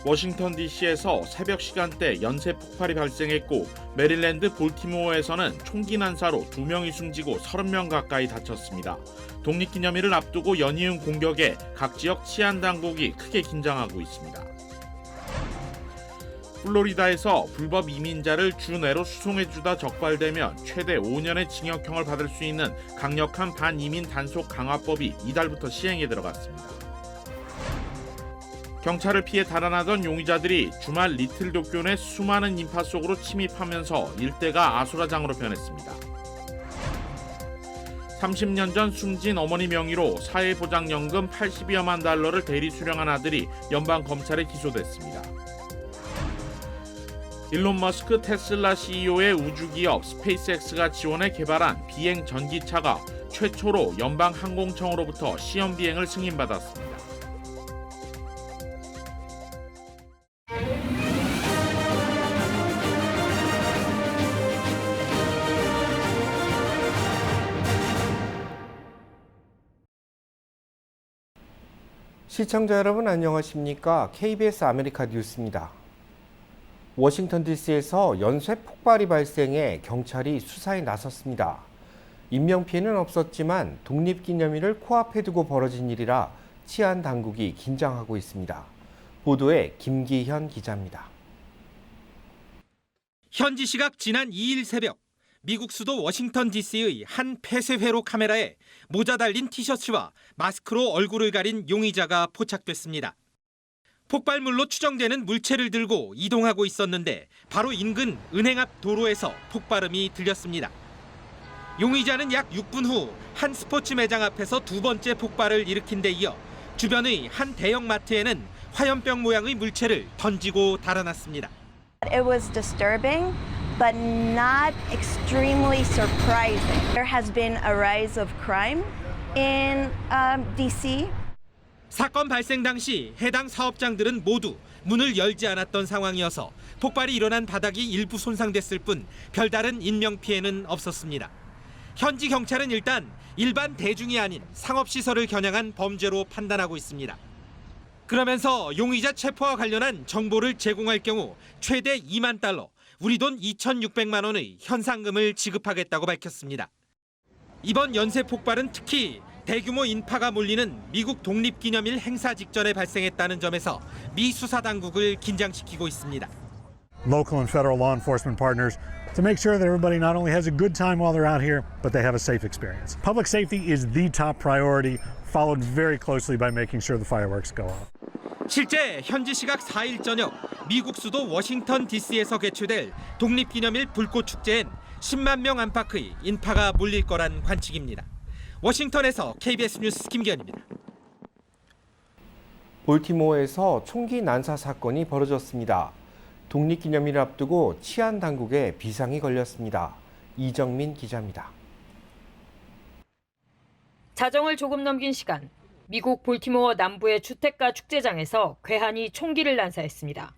워싱턴 DC에서 새벽 시간대 연쇄 폭발이 발생했고 메릴랜드 볼티모어에서는 총기 난사로 2명이 숨지고 30명 가까이 다쳤습니다. 독립기념일을 앞두고 연이은 공격에 각 지역 치안 당국이 크게 긴장하고 있습니다. 플로리다에서 불법 이민자를 주 내로 수송해주다 적발되면 최대 5년의 징역형을 받을 수 있는 강력한 반이민 단속 강화법이 이달부터 시행에 들어갔습니다. 경찰을 피해 달아나던 용의자들이 주말 리틀 도쿄 내 수많은 인파 속으로 침입하면서 일대가 아수라장으로 변했습니다. 30년 전 숨진 어머니 명의로 사회보장연금 80여만 달러를 대리 수령한 아들이 연방검찰에 기소됐습니다. 일론 머스크 테슬라 CEO의 우주기업 스페이스X가 지원해 개발한 비행 전기차가 최초로 연방항공청으로부터 시험 비행을 승인받았습니다. 시청자 여러분 안녕하십니까? KBS 아메리카 뉴스입니다. 워싱턴 DC에서 연쇄 폭발이 발생해 경찰이 수사에 나섰습니다. 인명피해는 없었지만 독립기념일을 코앞에 두고 벌어진 일이라 치안 당국이 긴장하고 있습니다. 보도에 김기현 기자입니다. 현지 시각 지난 2일 새벽 미국 수도 워싱턴 DC의 한 폐쇄회로 카메라에 모자 달린 티셔츠와 마스크로 얼굴을 가린 용의자가 포착됐습니다. 폭발물로 추정되는 물체를 들고 이동하고 있었는데 바로 인근 은행 앞 도로에서 폭발음이 들렸습니다. 용의자는 약 6분 후 한 스포츠 매장 앞에서 두 번째 폭발을 일으킨 데 이어 주변의 한 대형 마트에는 화염병 모양의 물체를 던지고 달아났습니다. It was disturbing, but not extremely surprising. There has been a rise of crime in DC. 사건 발생 당시 해당 사업장들은 모두 문을 열지 않았던 상황이어서 폭발이 일어난 바닥이 일부 손상됐을 뿐 별다른 인명피해는 없었습니다. 현지 경찰은 일단 일반 대중이 아닌 상업시설을 겨냥한 범죄로 판단하고 있습니다. 그러면서 용의자 체포와 관련한 정보를 제공할 경우 최대 2만 달러, 우리 돈 2,600만 원의 현상금을 지급하겠다고 밝혔습니다. 이번 연쇄 폭발은 특히 대규모 인파가 몰리는 미국 독립기념일 행사 직전에 발생했다는 점에서 미 수사당국을 긴장시키고 있습니다. Local and federal law enforcement partners to make sure that everybody not only has a good time while they're out here, but they have a safe experience. Public safety is the top priority, followed very closely by making sure the fireworks go off. 실제 현지 시각 4일 저녁 미국 수도 워싱턴 DC에서 개최될 독립기념일 불꽃 축제엔 10만 명 안팎의 인파가 몰릴 거란 관측입니다. 워싱턴에서 KBS 뉴스 김기현입니다. 볼티모어에서 총기 난사 사건이 벌어졌습니다. 독립기념일을 앞두고 치안 당국에 비상이 걸렸습니다. 이정민 기자입니다. 자정을 조금 넘긴 시간, 미국 볼티모어 남부의 주택가 축제장에서 괴한이 총기를 난사했습니다.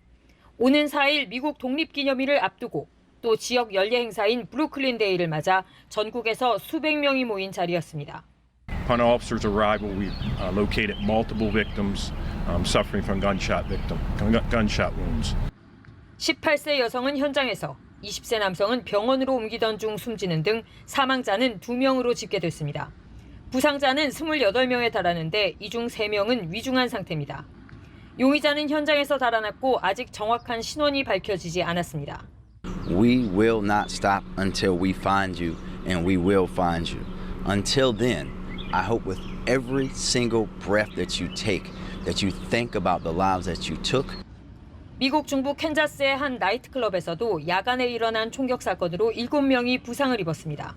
오는 4일 미국 독립기념일을 앞두고 또 지역 연례 행사인 브루클린 데이를 맞아 전국에서 수백 명이 모인 자리였습니다. Upon our officers' arrival, we located multiple victims suffering from gunshot wounds. 18세 여성은 현장에서, 20세 남성은 병원으로 옮기던 중 숨지는 등 사망자는 2명으로 집계됐습니다. 부상자는 28명에 달하는데 이 중 3명은 위중한 상태입니다. 용의자는 현장에서 달아났고 아직 정확한 신원이 밝혀지지 않았습니다. We will not stop until we find you, and we will find you. Until then, I hope with every single breath that you take, that you think about the lives that you took. 미국 중부 캔자스의 한 나이트클럽에서도 야간에 일어난 총격 사건으로 7명이 부상을 입었습니다.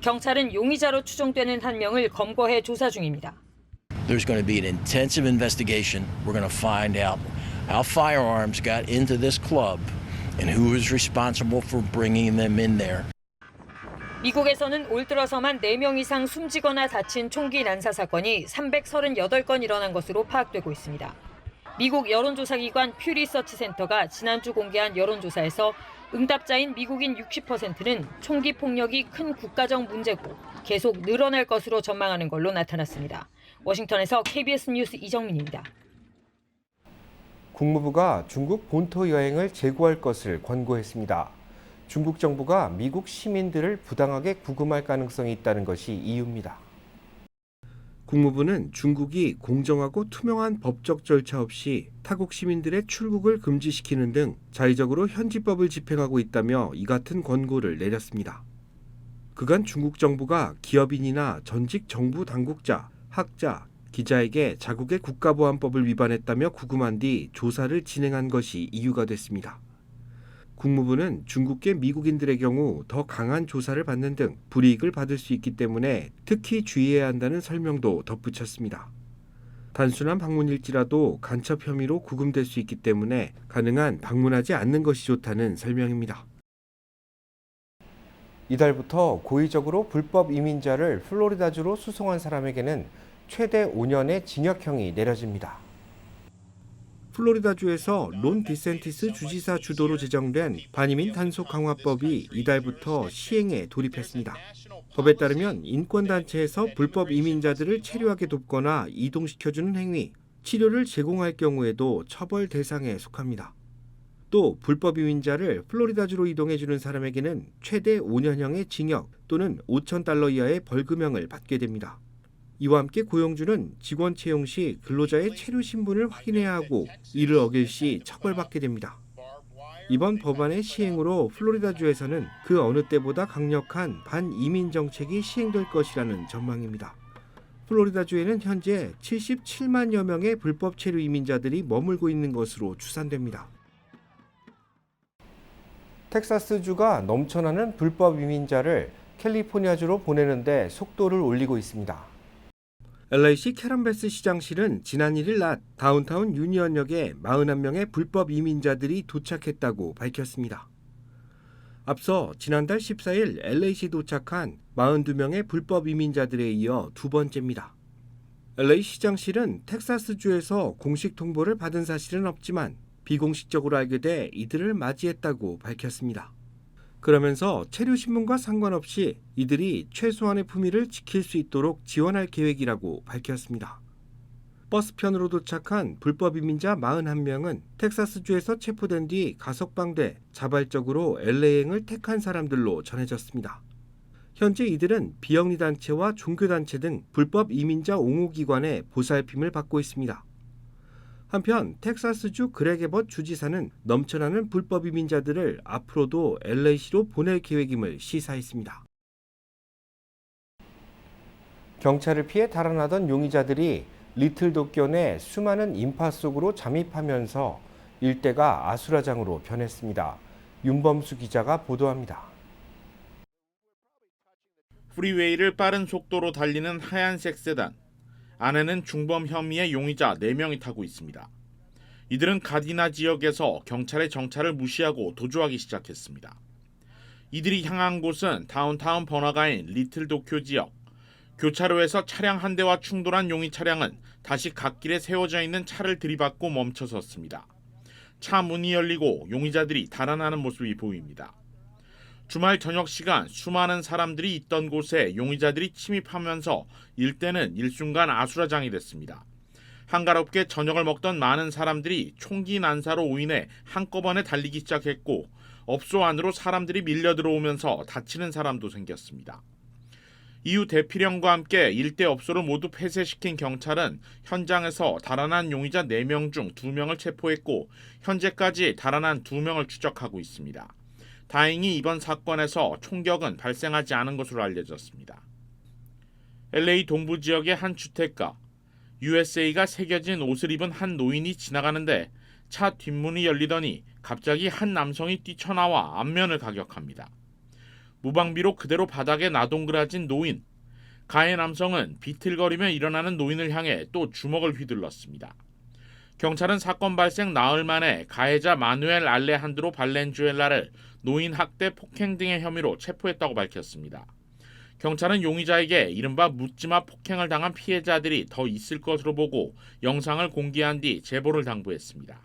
경찰은 용의자로 추정되는 1명을 검거해 조사 중입니다. There's going to be an intensive investigation. We're going to find out how firearms got into this club and who is responsible for bringing them in there. 미국에서는 올 들어서만 4명 이상 숨지거나 다친 총기 난사 사건이 338건 일어난 것으로 파악되고 있습니다. 미국 여론조사기관 퓨 리서치 센터가 지난주 공개한 여론조사에서 응답자인 미국인 60%는 총기 폭력이 큰 국가적 문제고 계속 늘어날 것으로 전망하는 걸로 나타났습니다. 워싱턴에서 KBS 뉴스 이정민입니다. 국무부가 중국 본토 여행을 재고할 것을 권고했습니다. 중국 정부가 미국 시민들을 부당하게 구금할 가능성이 있다는 것이 이유입니다. 국무부는 중국이 공정하고 투명한 법적 절차 없이 타국 시민들의 출국을 금지시키는 등 자의적으로 현지법을 집행하고 있다며 이 같은 권고를 내렸습니다. 그간 중국 정부가 기업인이나 전직 정부 당국자, 학자, 기자에게 자국의 국가보안법을 위반했다며 구금한 뒤 조사를 진행한 것이 이유가 됐습니다. 국무부는 중국계 미국인들의 경우 더 강한 조사를 받는 등 불이익을 받을 수 있기 때문에 특히 주의해야 한다는 설명도 덧붙였습니다. 단순한 방문일지라도 간첩 혐의로 구금될 수 있기 때문에 가능한 방문하지 않는 것이 좋다는 설명입니다. 이달부터 고의적으로 불법 이민자를 플로리다주로 수송한 사람에게는 최대 5년의 징역형이 내려집니다. 플로리다주에서 론 디센티스 주지사 주도로 제정된 반이민 단속 강화법이 이달부터 시행에 돌입했습니다. 법에 따르면 인권단체에서 불법 이민자들을 체류하게 돕거나 이동시켜주는 행위, 치료를 제공할 경우에도 처벌 대상에 속합니다. 또 불법 이민자를 플로리다주로 이동해주는 사람에게는 최대 5년형의 징역 또는 $5,000 이하의 벌금형을 받게 됩니다. 이와 함께 고용주는 직원 채용 시 근로자의 체류 신분을 확인해야 하고 이를 어길 시 처벌받게 됩니다. 이번 법안의 시행으로 플로리다주에서는 그 어느 때보다 강력한 반이민 정책이 시행될 것이라는 전망입니다. 플로리다주에는 현재 77만여 명의 불법 체류 이민자들이 머물고 있는 것으로 추산됩니다. 텍사스주가 넘쳐나는 불법 이민자를 캘리포니아주로 보내는데 속도를 올리고 있습니다. LA시 캐런베스 시장실은 지난 1일 낮 다운타운 유니언역에 41명의 불법 이민자들이 도착했다고 밝혔습니다. 앞서 지난달 14일 LA시 도착한 42명의 불법 이민자들에 이어 두 번째입니다. LA 시장실은 텍사스주에서 공식 통보를 받은 사실은 없지만 비공식적으로 알게 돼 이들을 맞이했다고 밝혔습니다. 그러면서 체류 신문과 상관없이 이들이 최소한의 품위를 지킬 수 있도록 지원할 계획이라고 밝혔습니다. 버스편으로 도착한 불법 이민자 41명은 텍사스주에서 체포된 뒤 가석방돼 자발적으로 LA행을 택한 사람들로 전해졌습니다. 현재 이들은 비영리단체와 종교단체 등 불법 이민자 옹호기관의 보살핌을 받고 있습니다. 한편 텍사스주 그렉 에벗 주지사는 넘쳐나는 불법 이민자들을 앞으로도 LA시로 보낼 계획임을 시사했습니다. 경찰을 피해 달아나던 용의자들이 리틀 도쿄 내 수많은 인파 속으로 잠입하면서 일대가 아수라장으로 변했습니다. 윤범수 기자가 보도합니다. 프리웨이를 빠른 속도로 달리는 하얀색 세단. 안에는 중범 혐의의 용의자 4명이 타고 있습니다. 이들은 가디나 지역에서 경찰의 정찰을 무시하고 도주하기 시작했습니다. 이들이 향한 곳은 다운타운 번화가인 리틀 도쿄 지역. 교차로에서 차량 한 대와 충돌한 용의 차량은 다시 갓길에 세워져 있는 차를 들이받고 멈춰섰습니다. 차 문이 열리고 용의자들이 달아나는 모습이 보입니다. 주말 저녁 시간 수많은 사람들이 있던 곳에 용의자들이 침입하면서 일대는 일순간 아수라장이 됐습니다. 한가롭게 저녁을 먹던 많은 사람들이 총기 난사로 인해 한꺼번에 달리기 시작했고 업소 안으로 사람들이 밀려 들어오면서 다치는 사람도 생겼습니다. 이후 대피령과 함께 일대 업소를 모두 폐쇄시킨 경찰은 현장에서 달아난 용의자 4명 중 2명을 체포했고 현재까지 달아난 2명을 추적하고 있습니다. 다행히 이번 사건에서 총격은 발생하지 않은 것으로 알려졌습니다. LA 동부 지역의 한 주택가, USA가 새겨진 옷을 입은 한 노인이 지나가는데 차 뒷문이 열리더니 갑자기 한 남성이 뛰쳐나와 앞면을 가격합니다. 무방비로 그대로 바닥에 나동그라진 노인. 가해 남성은 비틀거리며 일어나는 노인을 향해 또 주먹을 휘둘렀습니다. 경찰은 사건 발생 나흘 만에 가해자 마누엘 알레한드로 발렌주엘라를 노인 학대 폭행 등의 혐의로 체포했다고 밝혔습니다. 경찰은 용의자에게 이른바 묻지마 폭행을 당한 피해자들이 더 있을 것으로 보고 영상을 공개한 뒤 제보를 당부했습니다.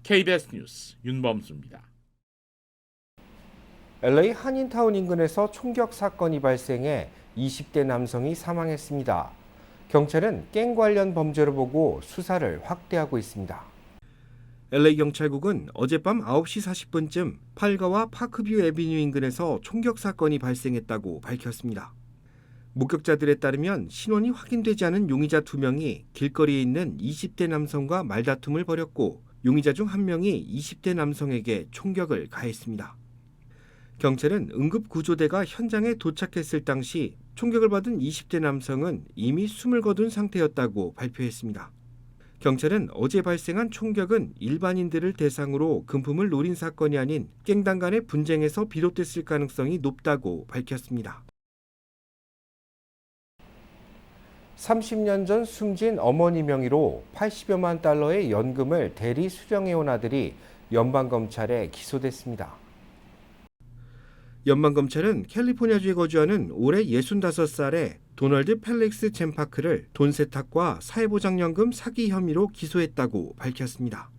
KBS 뉴스 윤범수입니다. LA 한인타운 인근에서 총격 사건이 발생해 20대 남성이 사망했습니다. 경찰은 갱 관련 범죄로 보고 수사를 확대하고 있습니다. LA 경찰국은 어젯밤 9시 40분쯤 팔가와 파크뷰 애비뉴 인근에서 총격 사건이 발생했다고 밝혔습니다. 목격자들에 따르면 신원이 확인되지 않은 용의자 2명이 길거리에 있는 20대 남성과 말다툼을 벌였고 용의자 중 1명이 20대 남성에게 총격을 가했습니다. 경찰은 응급구조대가 현장에 도착했을 당시 총격을 받은 20대 남성은 이미 숨을 거둔 상태였다고 발표했습니다. 경찰은 어제 발생한 총격은 일반인들을 대상으로 금품을 노린 사건이 아닌 갱단 간의 분쟁에서 비롯됐을 가능성이 높다고 밝혔습니다. 30년 전 숨진 어머니 명의로 80여만 달러의 연금을 대리 수령해온 아들이 연방검찰에 기소됐습니다. 연방검찰은 캘리포니아주에 거주하는 올해 65살의 도널드 펠릭스 젠파크를 돈 세탁과 사회보장연금 사기 혐의로 기소했다고 밝혔습니다.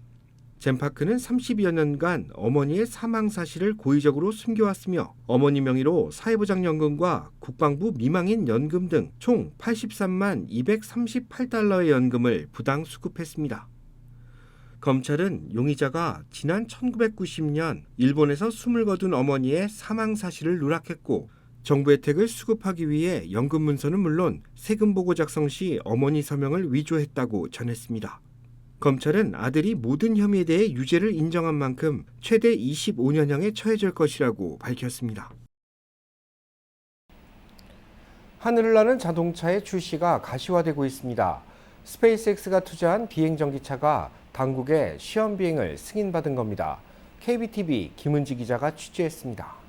젠파크는 30여 년간 어머니의 사망 사실을 고의적으로 숨겨왔으며 어머니 명의로 사회보장연금과 국방부 미망인 연금 등 총 83만 238달러의 연금을 부당 수급했습니다. 검찰은 용의자가 지난 1990년 일본에서 숨을 거둔 어머니의 사망 사실을 누락했고 정부 혜택을 수급하기 위해 연금 문서는 물론 세금 보고 작성 시 어머니 서명을 위조했다고 전했습니다. 검찰은 아들이 모든 혐의에 대해 유죄를 인정한 만큼 최대 25년형에 처해질 것이라고 밝혔습니다. 하늘을 나는 자동차의 출시가 가시화되고 있습니다. 스페이스X가 투자한 비행전기차가 당국의 시험 비행을 승인받은 겁니다. KBTV 김은지 기자가 취재했습니다.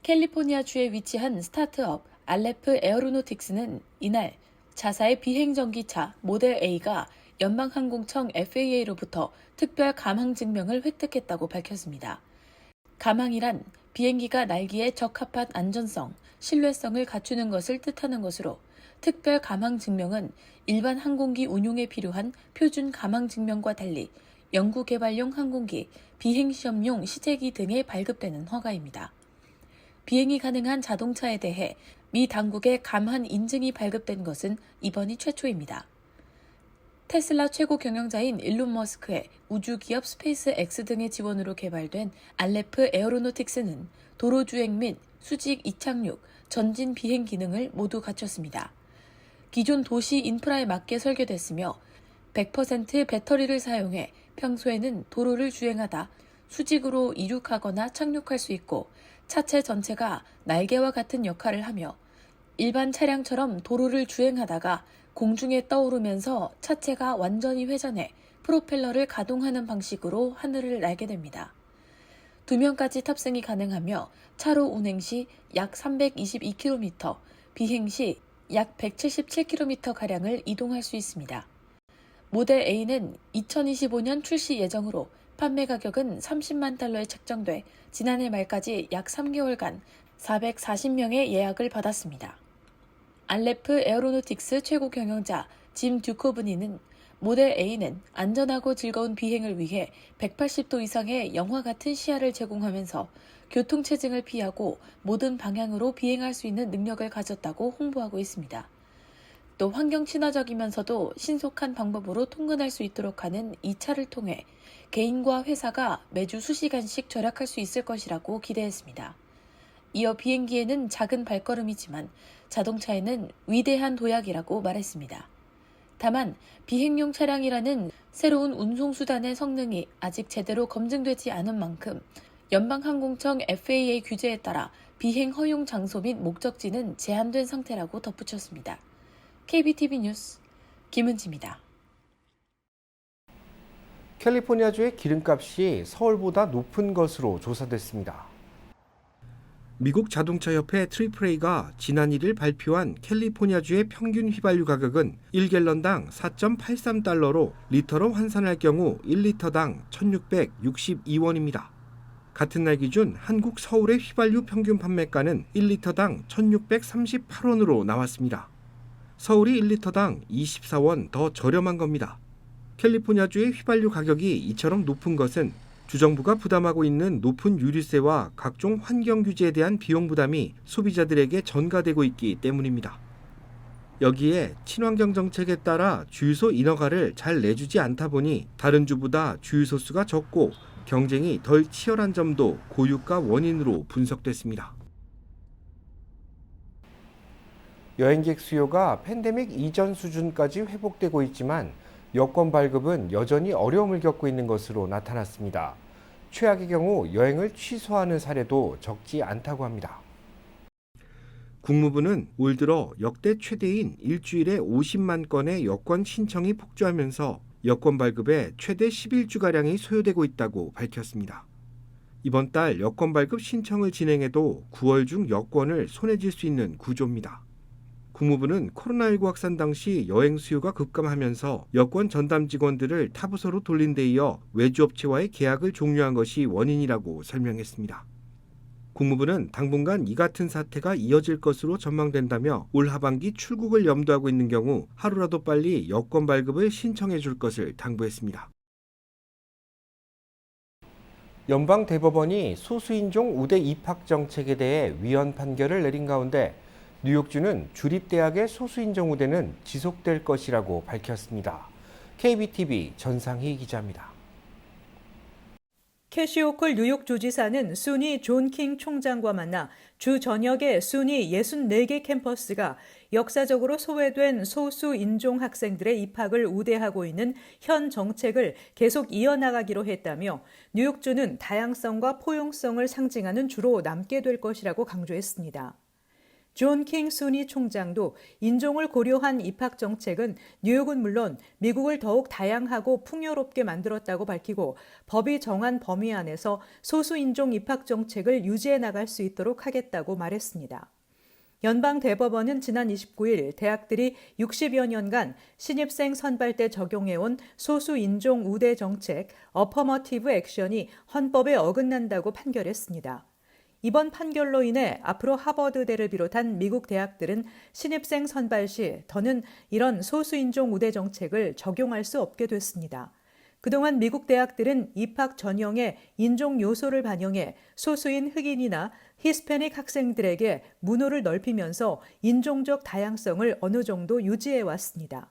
캘리포니아주에 위치한 스타트업 알레프 에어로노틱스는 이날 자사의 비행전기차 모델 A가 연방항공청 FAA로부터 특별 감항 증명을 획득했다고 밝혔습니다. 감항이란 비행기가 날기에 적합한 안전성, 신뢰성을 갖추는 것을 뜻하는 것으로 특별 감항 증명은 일반 항공기 운용에 필요한 표준 감항 증명과 달리 연구개발용 항공기, 비행시험용 시제기 등에 발급되는 허가입니다. 비행이 가능한 자동차에 대해 미 당국의 감한 인증이 발급된 것은 이번이 최초입니다. 테슬라 최고 경영자인 일론 머스크의 우주기업 스페이스X 등의 지원으로 개발된 알레프 에어로노틱스는 도로주행 및 수직 이착륙, 전진 비행 기능을 모두 갖췄습니다. 기존 도시 인프라에 맞게 설계됐으며 100% 배터리를 사용해 평소에는 도로를 주행하다 수직으로 이륙하거나 착륙할 수 있고 차체 전체가 날개와 같은 역할을 하며 일반 차량처럼 도로를 주행하다가 공중에 떠오르면서 차체가 완전히 회전해 프로펠러를 가동하는 방식으로 하늘을 날게 됩니다. 2명까지 탑승이 가능하며 차로 운행 시 약 322km, 비행 시 약 177km가량을 이동할 수 있습니다. 모델 A는 2025년 출시 예정으로 판매 가격은 30만 달러에 책정돼 지난해 말까지 약 3개월간 440명의 예약을 받았습니다. 알레프 에어로노틱스 최고 경영자 짐 듀코브니는 모델 A는 안전하고 즐거운 비행을 위해 180도 이상의 영화 같은 시야를 제공하면서 교통체증을 피하고 모든 방향으로 비행할 수 있는 능력을 가졌다고 홍보하고 있습니다. 또 환경 친화적이면서도 신속한 방법으로 통근할 수 있도록 하는 이 차를 통해 개인과 회사가 매주 수시간씩 절약할 수 있을 것이라고 기대했습니다. 이어 비행기에는 작은 발걸음이지만 자동차에는 위대한 도약이라고 말했습니다. 다만 비행용 차량이라는 새로운 운송수단의 성능이 아직 제대로 검증되지 않은 만큼 연방항공청 FAA 규제에 따라 비행 허용 장소 및 목적지는 제한된 상태라고 덧붙였습니다. KBTV 뉴스 김은지입니다. 캘리포니아주의 기름값이 서울보다 높은 것으로 조사됐습니다. 미국 자동차협회 트리플A가 지난 1일 발표한 캘리포니아주의 평균 휘발유 가격은 1갤런당 4.83달러로 리터로 환산할 경우 1리터당 1,662원입니다. 같은 날 기준 한국 서울의 휘발유 평균 판매가는 1리터당 1,638원으로 나왔습니다. 서울이 1리터당 24원 더 저렴한 겁니다. 캘리포니아주의 휘발유 가격이 이처럼 높은 것은 주정부가 부담하고 있는 높은 유류세와 각종 환경 규제에 대한 비용 부담이 소비자들에게 전가되고 있기 때문입니다. 여기에 친환경 정책에 따라 주유소 인허가를 잘 내주지 않다 보니 다른 주보다 주유소 수가 적고 경쟁이 덜 치열한 점도 고유가 원인으로 분석됐습니다. 여행객 수요가 팬데믹 이전 수준까지 회복되고 있지만 여권 발급은 여전히 어려움을 겪고 있는 것으로 나타났습니다. 최악의 경우 여행을 취소하는 사례도 적지 않다고 합니다. 국무부는 올 들어 역대 최대인 일주일에 50만 건의 여권 신청이 폭주하면서 여권 발급에 최대 11주가량이 소요되고 있다고 밝혔습니다. 이번 달 여권 발급 신청을 진행해도 9월 중 여권을 손에 쥘 수 있는 구조입니다. 국무부는 코로나19 확산 당시 여행 수요가 급감하면서 여권 전담 직원들을 타부서로 돌린 데 이어 외주업체와의 계약을 종료한 것이 원인이라고 설명했습니다. 국무부는 당분간 이 같은 사태가 이어질 것으로 전망된다며 올 하반기 출국을 염두하고 있는 경우 하루라도 빨리 여권 발급을 신청해 줄 것을 당부했습니다. 연방대법원이 소수인종 우대 입학 정책에 대해 위헌 판결을 내린 가운데 뉴욕주는 주립대학의 소수인종 우대는 지속될 것이라고 밝혔습니다. KBTV 전상희 기자입니다. 캐시 호클 뉴욕 주지사는 순위 존 킹 총장과 만나 주 전역의 순위 64개 캠퍼스가 역사적으로 소외된 소수 인종 학생들의 입학을 우대하고 있는 현 정책을 계속 이어나가기로 했다며 뉴욕주는 다양성과 포용성을 상징하는 주로 남게 될 것이라고 강조했습니다. 존 킹 순위 총장도 인종을 고려한 입학 정책은 뉴욕은 물론 미국을 더욱 다양하고 풍요롭게 만들었다고 밝히고 법이 정한 범위 안에서 소수 인종 입학 정책을 유지해 나갈 수 있도록 하겠다고 말했습니다. 연방대법원은 지난 29일 대학들이 60여 년간 신입생 선발 때 적용해온 소수 인종 우대 정책 어퍼머티브 액션이 헌법에 어긋난다고 판결했습니다. 이번 판결로 인해 앞으로 하버드대를 비롯한 미국 대학들은 신입생 선발 시 더는 이런 소수인종 우대 정책을 적용할 수 없게 됐습니다. 그동안 미국 대학들은 입학 전형에 인종 요소를 반영해 소수인 흑인이나 히스패닉 학생들에게 문호를 넓히면서 인종적 다양성을 어느 정도 유지해 왔습니다.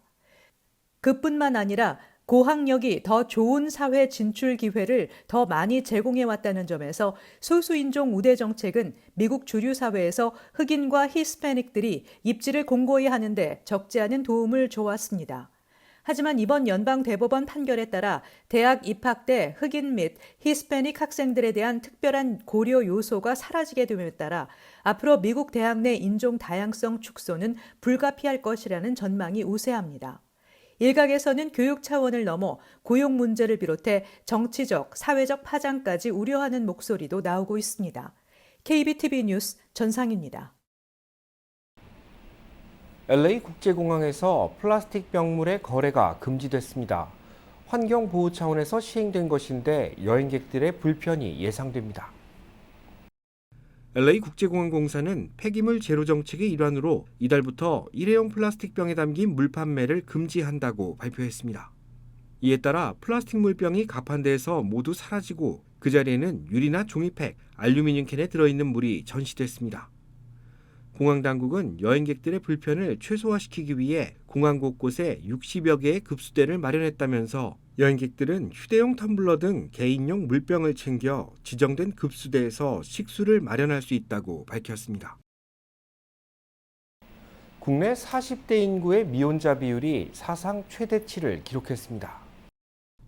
그뿐만 아니라 고학력이 더 좋은 사회 진출 기회를 더 많이 제공해왔다는 점에서 소수인종 우대 정책은 미국 주류 사회에서 흑인과 히스패닉들이 입지를 공고히 하는데 적지 않은 도움을 줘왔습니다. 하지만 이번 연방대법원 판결에 따라 대학 입학 때 흑인 및 히스패닉 학생들에 대한 특별한 고려 요소가 사라지게 됨에 따라 앞으로 미국 대학 내 인종 다양성 축소는 불가피할 것이라는 전망이 우세합니다. 일각에서는 교육 차원을 넘어 고용 문제를 비롯해 정치적, 사회적 파장까지 우려하는 목소리도 나오고 있습니다. KBTV 뉴스 전상입니다. LA 국제공항에서 플라스틱 병물의 거래가 금지됐습니다. 환경보호 차원에서 시행된 것인데 여행객들의 불편이 예상됩니다. LA 국제공항공사는 폐기물 제로 정책의 일환으로 이달부터 일회용 플라스틱 병에 담긴 물 판매를 금지한다고 발표했습니다. 이에 따라 플라스틱 물병이 가판대에서 모두 사라지고 그 자리에는 유리나 종이팩, 알루미늄 캔에 들어있는 물이 전시됐습니다. 공항 당국은 여행객들의 불편을 최소화시키기 위해 공항 곳곳에 60여 개의 급수대를 마련했다면서 여행객들은 휴대용 텀블러 등 개인용 물병을 챙겨 지정된 급수대에서 식수를 마련할 수 있다고 밝혔습니다. 국내 40대 인구의 미혼자 비율이 사상 최대치를 기록했습니다.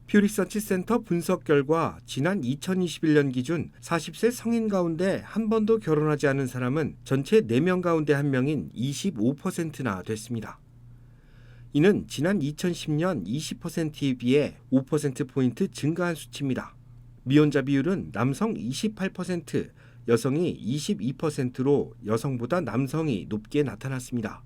퓨리서치 센터 분석 결과 지난 2021년 기준 40세 성인 가운데 한 번도 결혼하지 않은 사람은 전체 4명 가운데 1명인 25%나 됐습니다. 이는 지난 2010년 20%에 비해 5%포인트 증가한 수치입니다. 미혼자 비율은 남성 28%, 여성이 22%로 여성보다 남성이 높게 나타났습니다.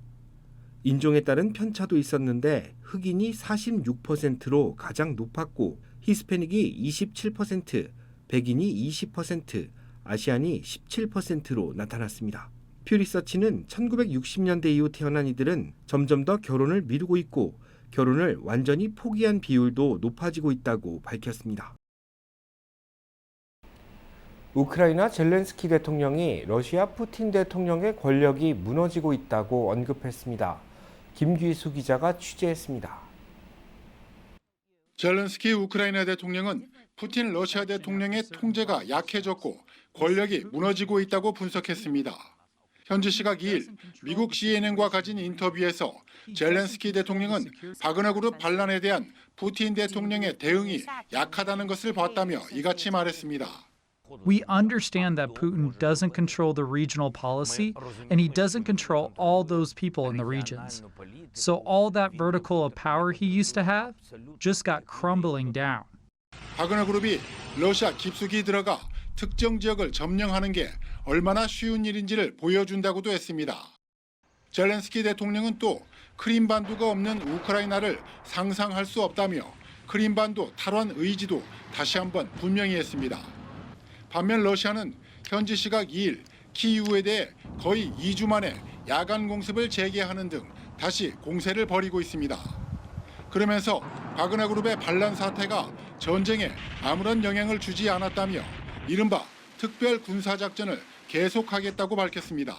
인종에 따른 편차도 있었는데 흑인이 46%로 가장 높았고 히스패닉이 27%, 백인이 20%, 아시안이 17%로 나타났습니다. 퓨리서치는 1960년대 이후 태어난 이들은 점점 더 결혼을 미루고 있고 결혼을 완전히 포기한 비율도 높아지고 있다고 밝혔습니다. 우크라이나 젤렌스키 대통령이 러시아 푸틴 대통령의 권력이 무너지고 있다고 언급했습니다. 김규수 기자가 취재했습니다. 젤렌스키 우크라이나 대통령은 푸틴 러시아 대통령의 통제가 약해졌고 권력이 무너지고 있다고 분석했습니다. 현지 시각 2일 미국 CNN과 가진 인터뷰에서 젤렌스키 대통령은 바그너 그룹 반란에 대한 푸틴 대통령의 대응이 약하다는 것을 봤다며 이같이 말했습니다. We understand that Putin doesn't control the regional policy and he doesn't control all those people in the regions. So all that vertical of power he used to have just got crumbling down. 바그너 그룹이 러시아 깊숙이 들어가 특정 지역을 점령하는 게 얼마나 쉬운 일인지를 보여준다고도 했습니다. 젤렌스키 대통령은 또 크림반도가 없는 우크라이나를 상상할 수 없다며 크림반도 탈환 의지도 다시 한번 분명히 했습니다. 반면 러시아는 현지 시각 2일 키이우에 대해 거의 2주 만에 야간 공습을 재개하는 등 다시 공세를 벌이고 있습니다. 그러면서 바그너 그룹의 반란 사태가 전쟁에 아무런 영향을 주지 않았다며 이른바 특별 군사작전을 계속하겠다고 밝혔습니다.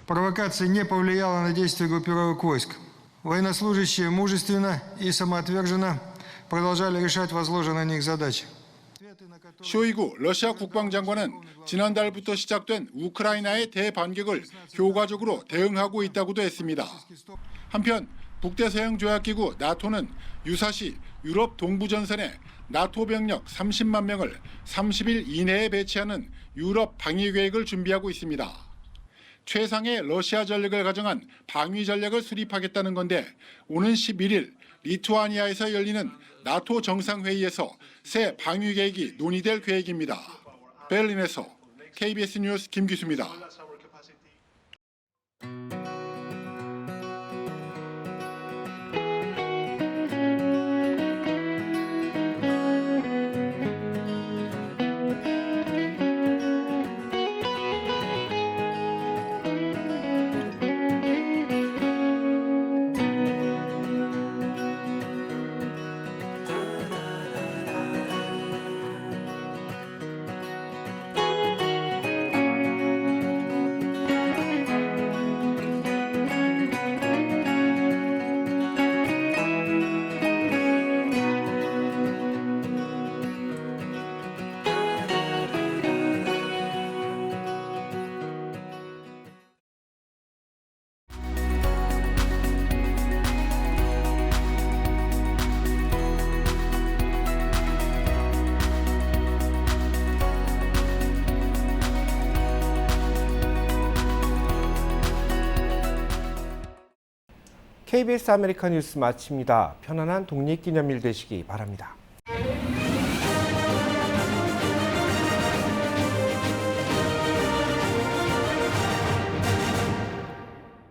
Провокация не повлияла на действия группировок войск. Военнослужащие мужественно и самоотверженно продолжали решать возложенные на них задачи. 쇼이구 러시아 국방장관은 지난달부터 시작된 우크라이나의 대반격을 효과적으로 대응하고 있다고도 했습니다. 한편 북대서양조약기구 나토는 유사시 유럽 동부전선에 나토 병력 30만 명을 30일 이내에 배치하는 유럽 방위 계획을 준비하고 있습니다. 최상의 러시아 전력을 가정한 방위 전략을 수립하겠다는 건데 오는 11일 리투아니아에서 열리는 나토 정상회의에서 새 방위 계획이 논의될 계획입니다. 베를린에서 KBS 뉴스 김기수입니다. KBS 아메리카 뉴스 마칩니다. 편안한 독립기념일 되시기 바랍니다.